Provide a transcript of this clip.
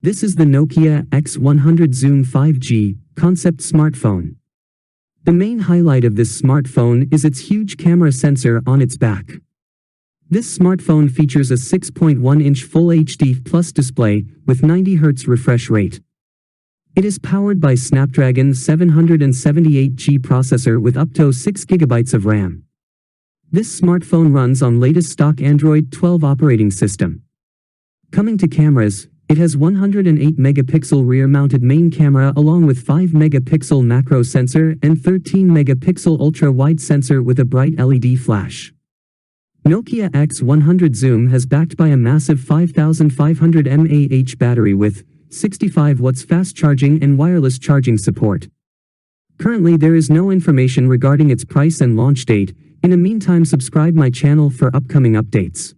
This is the Nokia X100 Zoom 5G concept smartphone. The main highlight of this smartphone is its huge camera sensor on its back. This smartphone features a 6.1-inch Full HD Plus display with 90 Hz refresh rate. It is powered by Snapdragon 778G processor with up to 6 GB of RAM. This smartphone runs on latest stock Android 12 operating system. Coming to cameras, it has 108-megapixel rear-mounted main camera along with 5-megapixel macro sensor and 13-megapixel ultra-wide sensor with a bright LED flash. Nokia X100 Zoom has backed by a massive 5500 mAh battery with 65 watts fast charging and wireless charging support. Currently there is no information regarding its price and launch date. In the meantime, subscribe my channel for upcoming updates.